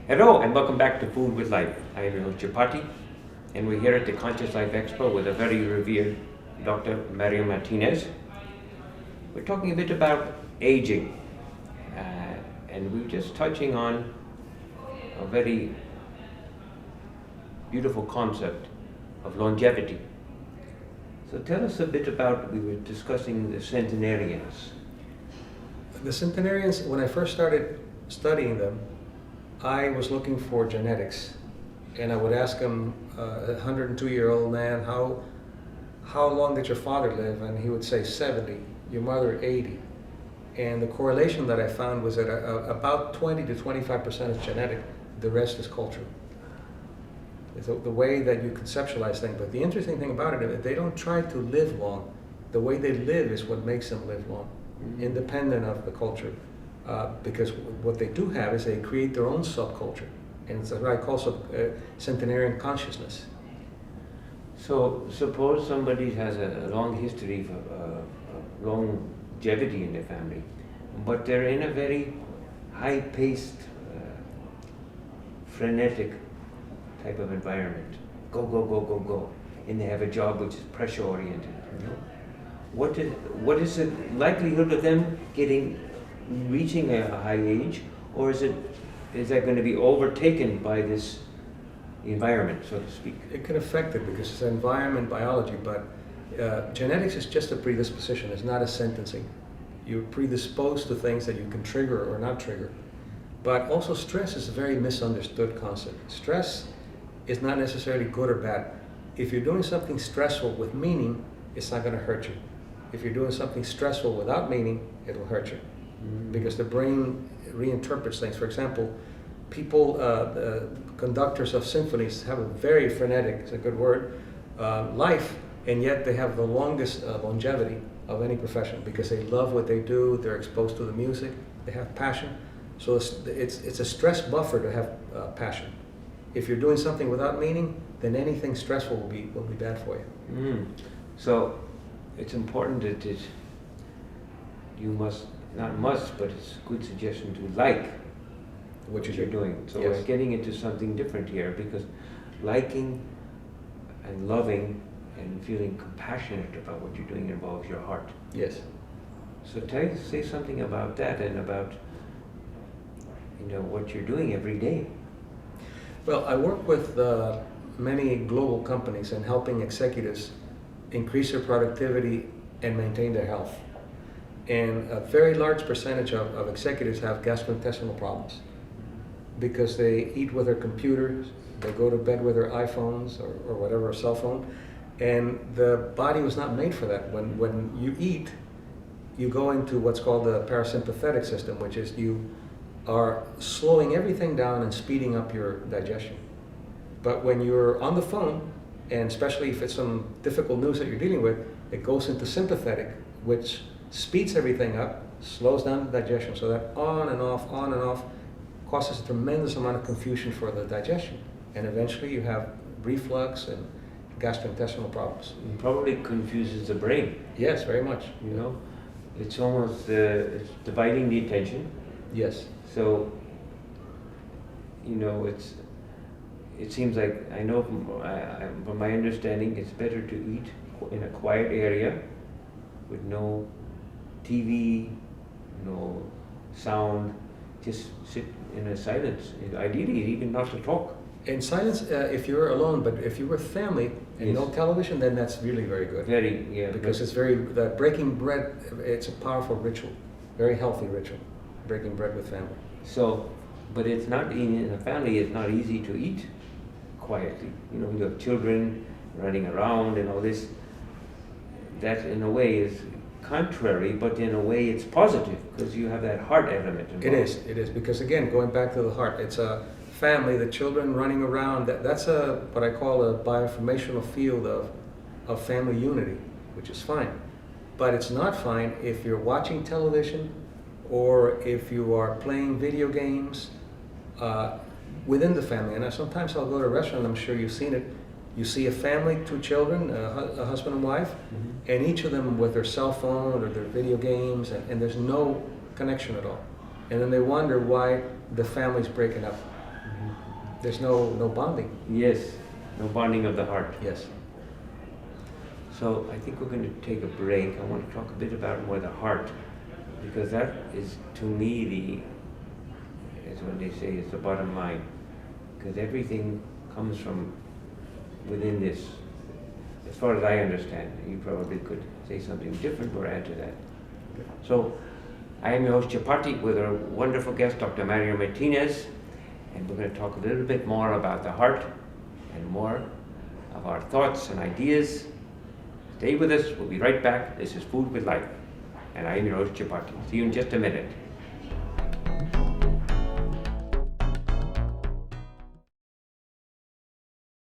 Hello and welcome back to Food with Life. I am your host Chapatti, and we're here at the Conscious Life Expo with a very revered Dr. Martinez. We're talking a bit about aging, and we're just touching on a very beautiful concept of longevity. So tell us a bit about, we were discussing the centenarians. The centenarians, when I first started studying them, I was looking for genetics, and I would ask him, a 102-year-old man, how long did your father live? And he would say 70, your mother 80. And the correlation that I found was that about 20 to 25% is genetic, the rest is cultural. It's the way that you conceptualize things. But the interesting thing about it, they don't try to live long. The way they live is what makes them live long, independent of the culture. Because what they do have is they create their own subculture, and it's what I call centenarian consciousness. So suppose somebody has a long history of longevity in their family, but they're in a very high-paced, frenetic type of environment. Go, go, go, go, go. And they have a job which is pressure-oriented. You know? What is the likelihood of them reaching a high age, or is that going to be overtaken by this environment, so to speak? It can affect it because it's environment biology, but genetics is just a predisposition. It's not a sentencing. You're predisposed to things that you can trigger or not trigger. But also stress is a very misunderstood concept. Stress is not necessarily good or bad. If you're doing something stressful with meaning, it's not going to hurt you. If you're doing something stressful without meaning, it'll hurt you. Because the brain reinterprets things. For example, people, conductors of symphonies have a very frenetic, it's a good word, life, and yet they have the longest longevity of any profession because they love what they do, they're exposed to the music, they have passion. So it's a stress buffer to have passion. If you're doing something without meaning, then anything stressful will be bad for you. So it's important that you but it's a good suggestion to like what you're doing. So yes. We're getting into something different here, because liking and loving and feeling compassionate about what you're doing involves your heart. Yes. So say something about that and about what you're doing every day. Well, I work with many global companies and helping executives increase their productivity and maintain their health. And a very large percentage of executives have gastrointestinal problems because they eat with their computers, they go to bed with their iPhones or whatever, cell phone, and the body was not made for that. When you eat, you go into what's called the parasympathetic system, which is you are slowing everything down and speeding up your digestion. But when you're on the phone, and especially if it's some difficult news that you're dealing with, it goes into sympathetic, which speeds everything up, slows down the digestion, so that on and off causes a tremendous amount of confusion for the digestion. And eventually you have reflux and gastrointestinal problems. It probably confuses the brain. Yes, very much. It's almost it's dividing the attention. Yes. So, it seems like, I know from my understanding, it's better to eat in a quiet area with no TV, no sound, just sit in a silence. Ideally, even not to talk. In silence, if you're alone, but if you're with family and Yes. no television, then that's really very good. Because it's that breaking bread, it's a powerful ritual, very healthy ritual, breaking bread with family. So, but it's not, in a family, it's not easy to eat quietly. You have children running around and all this. That in a way is contrary, but in a way it's positive because you have that heart element involved. It is, because again, going back to the heart, it's a family, the children running around, that's what I call a bioinformational field of family unity, which is fine. But it's not fine if you're watching television or if you are playing video games within the family. And sometimes I'll go to a restaurant, I'm sure you've seen it, You see a family, two children, a husband and wife, and each of them with their cell phone or their video games, and there's no connection at all. And then they wonder why the family's breaking up. There's no bonding. Yes, no bonding of the heart. Yes. So I think we're going to take a break. I want to talk a bit about more the heart, because that is, to me, is what they say is the bottom line. Because everything comes from within this, as far as I understand. You probably could say something different or add to that. So I am your host Chapatti with our wonderful guest, Dr. Mario Martinez, and we're going to talk a little bit more about the heart and more of our thoughts and ideas. Stay with us. We'll be right back. This is Food with Life, and I am your host Chapatti. See you in just a minute.